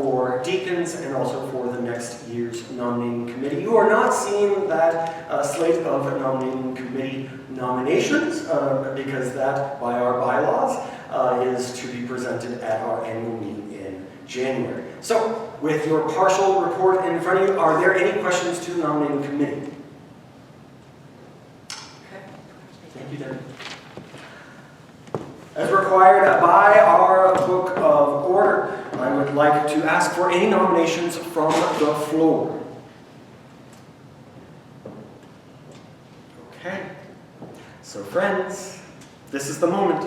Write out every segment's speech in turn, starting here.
for deacons and also for the next year's nominating committee. You are not seeing that slate of nominating committee nominations because that, by our bylaws, is to be presented at our annual meeting in January. So, with your partial report in front of you, are there any questions to the nominating committee? Okay. Thank you, Debbie. As required by our book of order, I would like to ask for any nominations from the floor. Okay. So friends, this is the moment.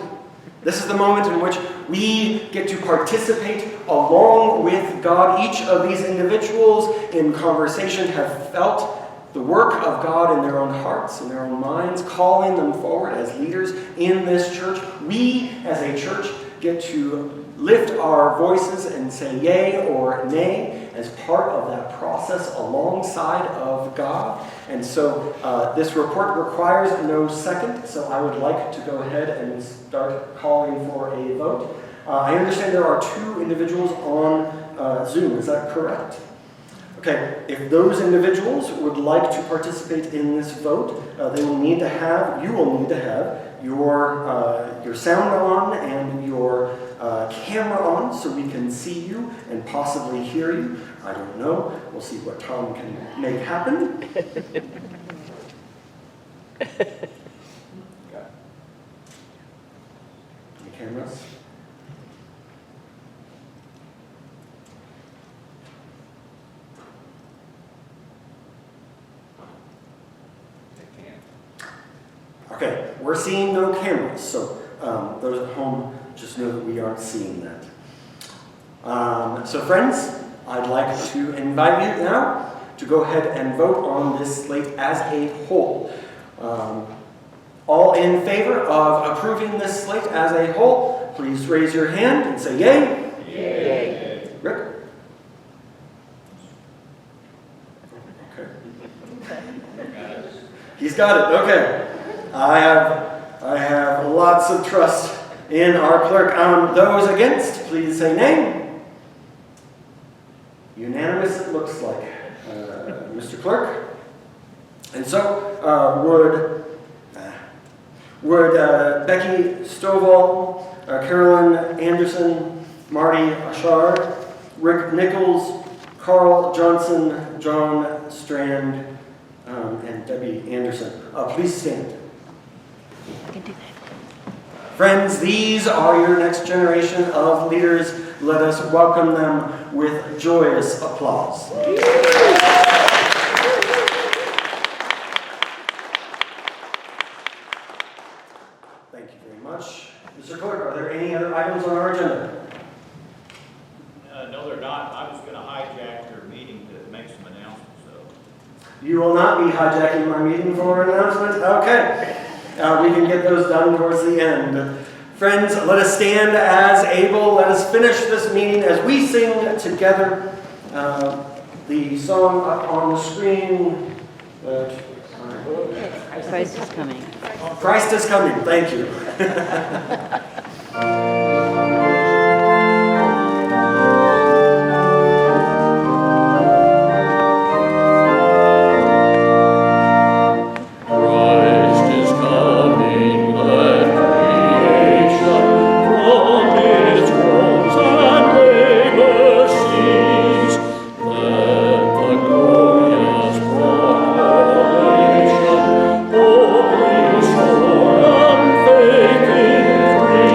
This is the moment in which we get to participate along with God. Each of these individuals in conversation have felt the work of God in their own hearts, in their own minds, calling them forward as leaders in this church. We, as a church, get to lift our voices and say yay or nay as part of that process alongside of God. And so this report requires no second, so I would like to go ahead and start calling for a vote. I understand there are 2 individuals on Zoom, is that correct? Okay, if those individuals would like to participate in this vote, you will need to have your sound on and your camera on so we can see you and possibly hear you. I don't know. We'll see what Tom can make happen. Any cameras? Okay, we're seeing no cameras, so those at home just know that we aren't seeing that. So friends, I'd like to invite you now to go ahead and vote on this slate as a whole. All in favor of approving this slate as a whole, please raise your hand and say yay. Yay. Rick? Okay. He's got it, okay. I have lots of trust in our clerk. Those against, please say nay. Unanimous, it looks like, Mr. Clerk. And so, would Becky Stovall, Carolyn Anderson, Marty Ashard, Rick Nichols, Carl Johnson, John Strand, and Debbie Anderson, please stand. I can do that. Friends, these are your next generation of leaders. Let us welcome them with joyous applause. Thank you very much. Mr. Clerk, are there any other items on our agenda? No, they're not. I was going to hijack your meeting to make some announcements, though. You will not be hijacking my meeting for an announcement? Okay. We can get those done towards the end. Friends, let us stand as able. Let us finish this meeting as we sing together the song up on the screen. Christ is coming. Christ is coming. Thank you. Faith in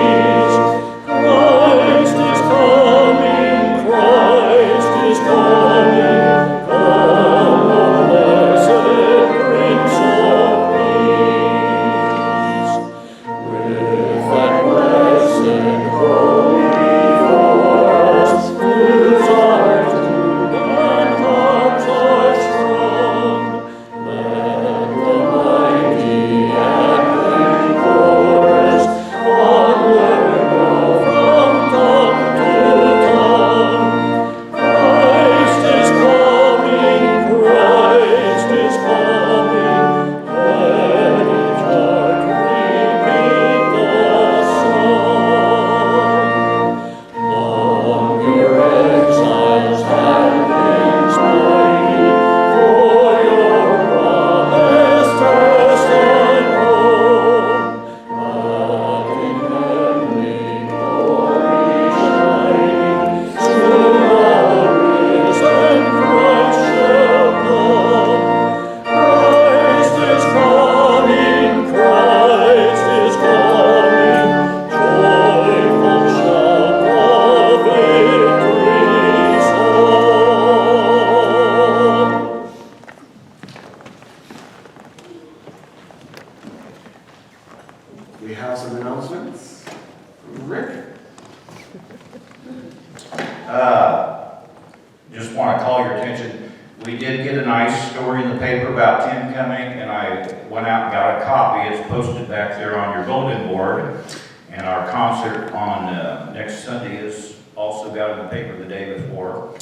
want to call your attention. We did get a nice story in the paper about Tim coming, and I went out and got a copy. It's posted back there on your bulletin board. And our concert on next Sunday is also got in the paper the day before.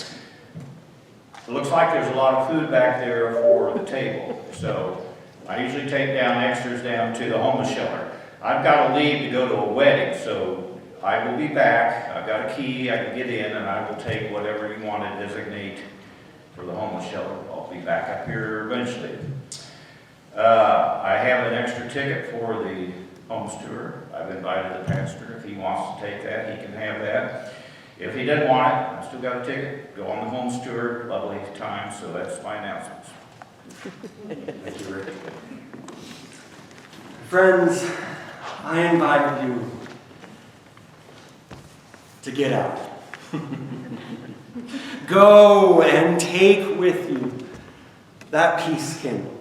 It looks like there's a lot of food back there for the table. So I usually take down extras down to the homeless shelter. I've got to leave to go to a wedding, so I will be back. I've got a key, I can get in, and I will take whatever you want to designate for the homeless shelter. I'll be back up here eventually. I have an extra ticket for the homeless tour. I've invited the pastor. If he wants to take that, he can have that. If he doesn't want it, I've still got a ticket. Go on the homeless tour. Lovely time. So that's my announcements. Thank you, Rick. Friends, I invite you to get out. Go and take with you that peace candle.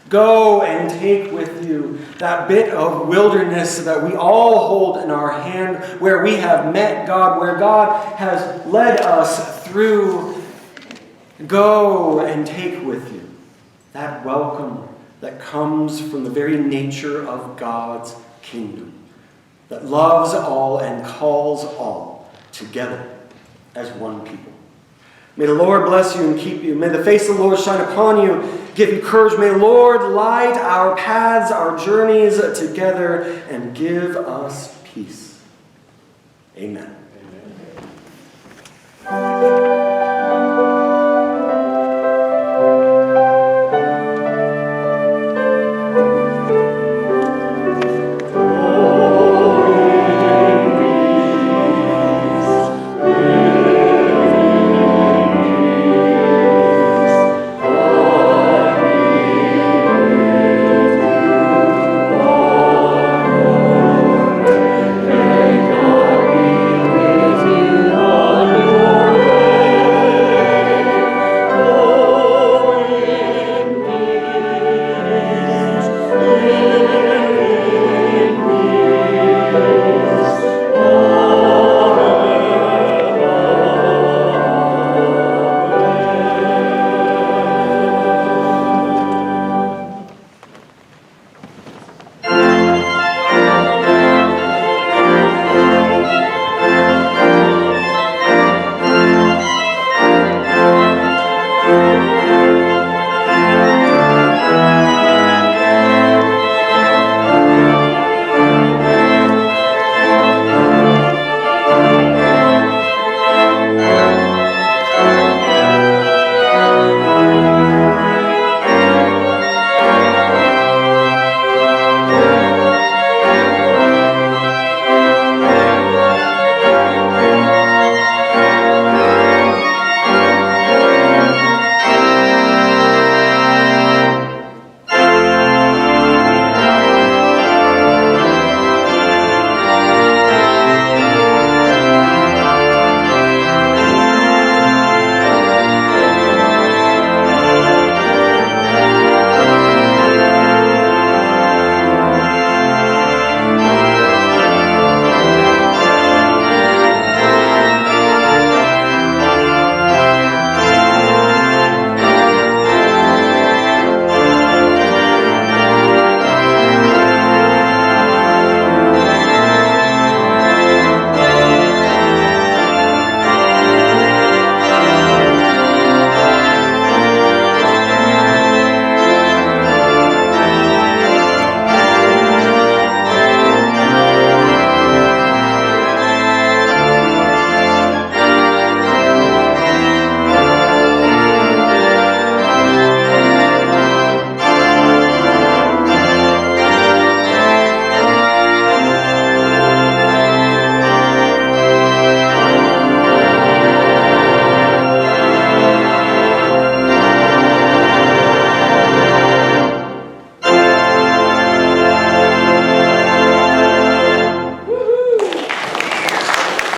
Go and take with you that bit of wilderness that we all hold in our hand, where we have met God, where God has led us through. Go and take with you that welcome that comes from the very nature of God's kingdom, that loves all and calls all together as one people. May the Lord bless you and keep you. May the face of the Lord shine upon you, give you courage. May the Lord light our paths, our journeys together, and give us peace. Amen. Amen.